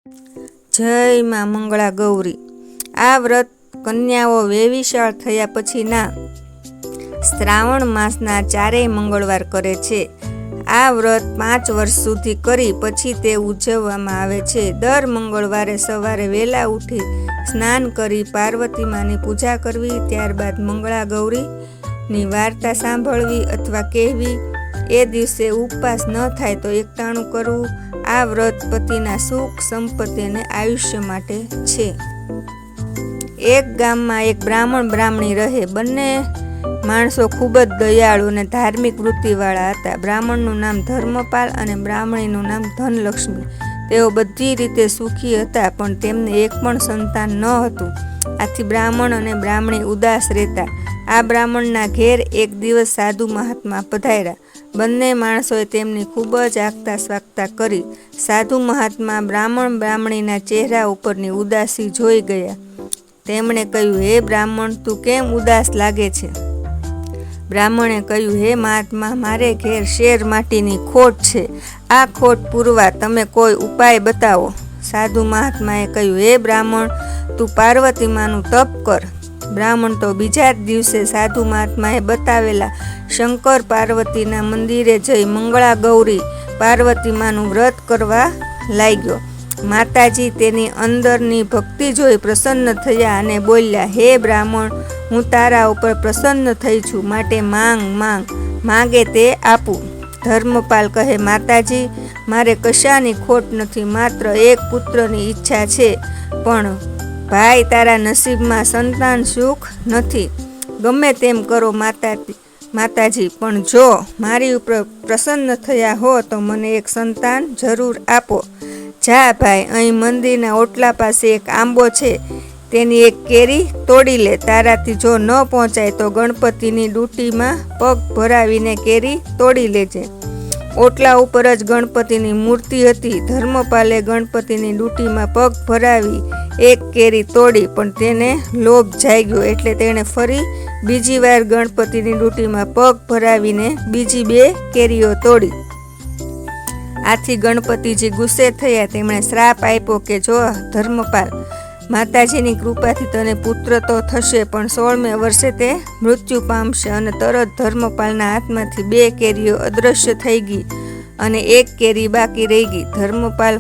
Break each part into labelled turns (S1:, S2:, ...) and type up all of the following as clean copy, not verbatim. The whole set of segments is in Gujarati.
S1: જય માં મંગળા ગૌરી। આ વ્રત કન્યાઓ વેવિશાળ થયા પછીના શ્રાવણ માસના 4 મંગળવાર કરે છે। આ વ્રત 5 વર્ષ સુધી કરી પછી તે ઉજવવામાં આવે છે। દર મંગળવારે સવારે વહેલા ઉઠી સ્નાન કરી પાર્વતી માની પૂજા કરવી, ત્યારબાદ મંગળા ગૌરીની વાર્તા સાંભળવી અથવા કહેવી। એ દિવસે ઉપવાસ ન થાય તો એકટાણું કરવું। આ વ્રત પતિના સુખ, સંપત્તિ અને આયુષ્ય માટે છે। એક ગામમાં એક બ્રાહ્મણી રહે। બંને માણસો ખૂબ જ દયાળુ અને ધાર્મિક વૃત્તિવાળા હતા। બ્રાહ્મણનું નામ ધર્મપાલ અને બ્રાહ્મણીનું નામ ધનલક્ષ્મી। તેઓ બધી રીતે સુખી હતા, પણ તેમને એક પણ સંતાન ન હતું। આથી બ્રાહ્મણ અને બ્રાહ્મણી ઉદાસ રહેતા। આ બ્રાહ્મણના ઘેર એક દિવસ સાધુ મહાત્મા પધાર્યા। બંને માણસોએ તેમની ખૂબ જ આગતા સ્વાગતા કરી। સાધુ મહાત્મા બ્રાહ્મણીના ચહેરા ઉપરની ઉદાસી જોઈ ગયા। તેમણે કહ્યું, હે બ્રાહ્મણ, તું કેમ ઉદાસ લાગે છે? બ્રાહ્મણે કહ્યું, હે મહાત્મા, મારે ઘેર શેર માટીની ખોટ છે। આ ખોટ પૂરવા તમે કોઈ ઉપાય બતાવો। સાધુ મહાત્માએ કહ્યું, હે બ્રાહ્મણ, તું પાર્વતી માનું તપ કર। બ્રાહ્મણ તો બીજા જ દિવસે સાધુ મહાત્માએ બતાવેલા શંકર પાર્વતીના મંદિરે જઈ મંગળા ગૌરી પાર્વતી માનું વ્રત કરવા લાગ્યો। માતાજી તેની અંદરની ભક્તિ જોઈ પ્રસન્ન થયા અને બોલ્યા, હે બ્રાહ્મણ, હું તારા ઉપર પ્રસન્ન થઈ છું, માટે માંગે તે આપું। ધર્મપાલ કહે, માતાજી, મારે કશાની ખોટ નથી, માત્ર એક પુત્રની ઈચ્છા છે, પણ ભાઈ તારા નસીબમાં સંતાન સુખ નથી। ગમે તેમ કરો માતાજી, પણ જો મારી ઉપર પ્રસન્ન થયા હો તો મને એક સંતાન જરૂર આપો। જા ભાઈ, અહીં મંદિરના ઓટલા પાસે એક આંબો છે, તેની એક કેરી તોડી લે। તારાથી જો ન પહોંચાય તો ગણપતિની ડૂટીમાં પગ ભરાવીને કેરી તોડી લેજે। ઓટલા ઉપર જ ગણપતિની મૂર્તિ હતી। ધર્મપાલે ગણપતિની ડૂટીમાં પગ ભરાવી એક કેરી તોડી, પણ તેને લોભ જાગ્યો એટલે તેણે ફરી બીજી વાર ગણપતિની ડૂટીમાં પગ ભરાવીને બીજી 2 કેરીઓ તોડી। આથી ગણપતિજી ગુસ્સે થયા। તેમણે શ્રાપ આપ્યો કે જો ધર્મપાલ, માતાજીની કૃપાથી તને પુત્ર તો થશે, પણ 16મે વર્ષે તે મૃત્યુ પામશે। અને તરત ધર્મપાલના હાથમાંથી 2 કેરીઓ અદૃશ્ય થઈ ગઈ અને 1 કેરી બાકી રહી ગઈ। ધર્મપાલ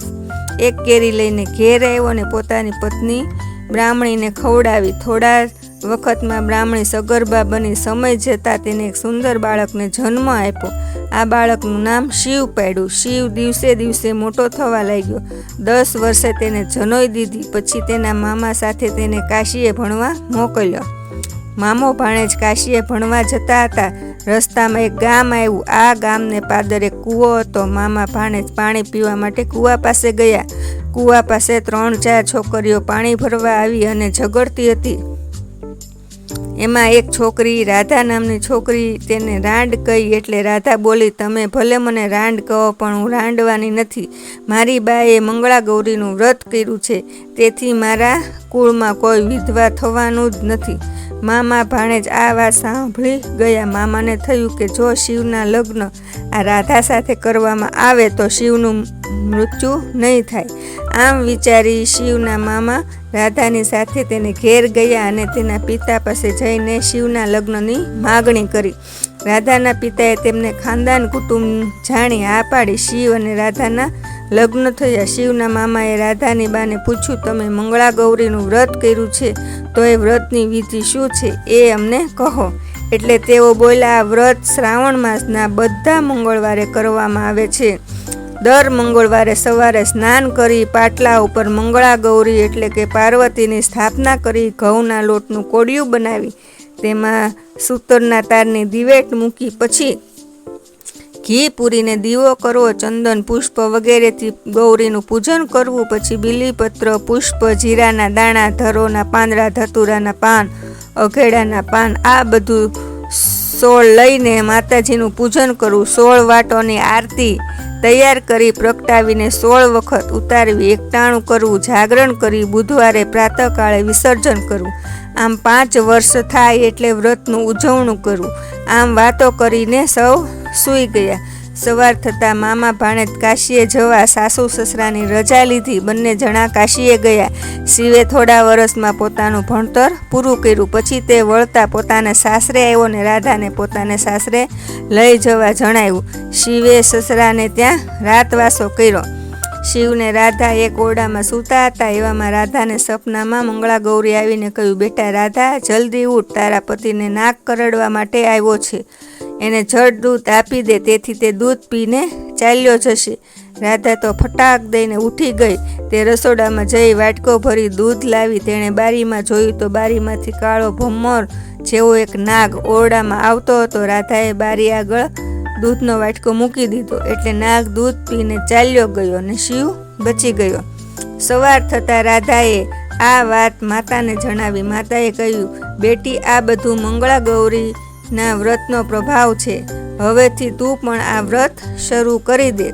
S1: 1 કેરી લઈને ઘેર આવ્યો અને પોતાની પત્ની બ્રાહ્મણીને ખવડાવી। થોડા વખતમાં બ્રાહ્મણી સગર્ભા બની। સમય જતાં તેને એક સુંદર બાળકને જન્મ આપ્યો। આ બાળકનું નામ શિવ પાડ્યું। શિવ દિવસે દિવસે મોટો થવા લાગ્યો। 10 વર્ષે તેને જનોઈ દીધી। પછી તેના મામા સાથે તેને કાશીએ ભણવા મોકલ્યો। મામો ભાણેજ કાશીએ ભણવા જતા હતા। રસ્તામાં એક ગામ આવ્યું। આ ગામને પાદર એક કૂવો હતો। મામા ભાણેજ પાણી પીવા માટે કૂવા પાસે ગયા। કૂવા પાસે 3-4 છોકરીઓ પાણી ભરવા આવી અને ઝઘડતી હતી। એમાં એક છોકરી, રાધા નામની છોકરી, તેને રાંડ કહી એટલે રાધા બોલી, તમે ભલે મને રાંડ કહો, પણ હું રાંડવાની નથી। મારી બાએ મંગળા ગૌરીનું વ્રત કર્યું છે, તેથી મારા કુળમાં કોઈ વિધવા થવાનું જ નથી। મામા ભાણેજ આ વાત સાંભળી ગયા। મામાને થયું કે જો શિવના લગ્ન આ રાધા સાથે કરવામાં આવે તો શિવનું મૃત્યુ નહીં થાય। આમ વિચારી શિવના મામા રાધાની સાથે તેને ઘેર ગયા અને તેના પિતા પાસે જઈને શિવના લગ્નની માગણી કરી। રાધાના પિતાએ તેમને ખાનદાન કુટુંબ જાણી હા પાડી। શિવ અને રાધાના લગ્ન થયા। શિવના મામાએ રાધાની બાને પૂછ્યું, તમે મંગળા ગૌરીનું વ્રત કર્યું છે, તો એ વ્રતની વિધિ શું છે એ અમને કહો। એટલે તેઓ બોલ્યા, આ વ્રત શ્રાવણ માસના બધા મંગળવારે કરવામાં આવે છે। દર મંગળવારે સવારે સ્નાન કરી પાટલા ઉપર મંગળા ગૌરી એટલે કે પાર્વતીની સ્થાપના કરી, ઘઉંના લોટનું કોડિયું બનાવી તેમાં સૂતરના તારની દિવેટ મૂકી, પછી ઘી પૂરીને દીવો કરવો, ચંદન પુષ્પ વગેરેથી ગૌરીનું પૂજન કરવું। પછી બીલીપત્ર, પુષ્પ, જીરાના દાણા, ધરોના પાંદડા, ધતુરાના પાન, અઘેડાના પાન, આ બધું 16 લઈને માતાજીનું પૂજન કરવું। 16 વાટોની આરતી તૈયાર કરી પ્રગટાવીને 16 વખત ઉતારવી। એકટાણું કરવું, જાગરણ કરી બુધવારે પ્રાતઃકાળે વિસર્જન કરવું। આમ 5 વર્ષ થાય એટલે વ્રતનું ઉજવણું કરવું। આમ વાતો કરીને સૌ સૂઈ ગયા। સવાર થતાં મામા ભાણેજ કાશીએ જવા સાસુ સસરાની રજા લીધી. બંને જણા કાશીએ ગયા. શિવે થોડા વર્ષમાં પોતાનું ભણતર પૂરું કર્યું. પછી તે વળતા પોતાના સાસરે આવ્યો ને રાધાને પોતાને સાસરે લઈ જવા જણાવ્યું. શિવે સસરાને ત્યાં રાતવાસો કર્યો. શિવને રાધા એક ઓરડામાં સૂતા હતા. એવામાં રાધાને સપનામાં મંગળા ગૌરી આવીને કહ્યું, બેટા રાધા, જલ્દી ઉઠ, તારા પતિને નાક કરડવા માટે આવ્યો છે, એને જડ દૂધ આપી દે. તેથી તે દૂધ પીને ચાલ્યો જશે. રાધા તો ફટાક દઈને ઉઠી ગઈ. તે રસોડામાં જઈ વાટકો ભરી દૂધ લાવી. તેણે બારીમાં જોયું તો બારીમાંથી કાળો ભમર જેવો એક નાગ ઓરડામાં આવતો હતો. રાધાએ બારી આગળ દૂધનો વાટકો મૂકી દીધો એટલે નાગ દૂધ પીને ચાલ્યો ગયો અને શિવ બચી ગયો. સવાર થતાં રાધાએ આ વાત માતાને જણાવી. માતાએ કહ્યું, બેટી, આ બધું મંગળા ગૌરીના વ્રતનો પ્રભાવ છે. હવેથી તું પણ આ વ્રત શરૂ કરી દે.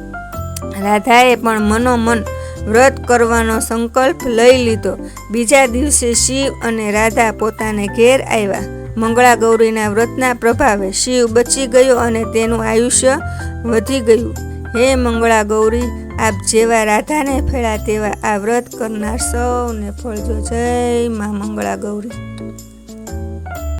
S1: રાધાએ પણ મનોમન વ્રત કરવાનો સંકલ્પ લઈ લીધો. બીજા દિવસે શિવ અને રાધા પોતાને ઘેર આવ્યા. મંગળા ગૌરીના વ્રતના પ્રભાવે શિવ બચી ગયો અને તેનું આયુષ્ય વધી ગયું. હે મંગળા ગૌરી, આપ જેવા રાધાને ફેળા તેવા આ વ્રત કરનાર સૌને ફળજો. જય મા મંગળા ગૌરી.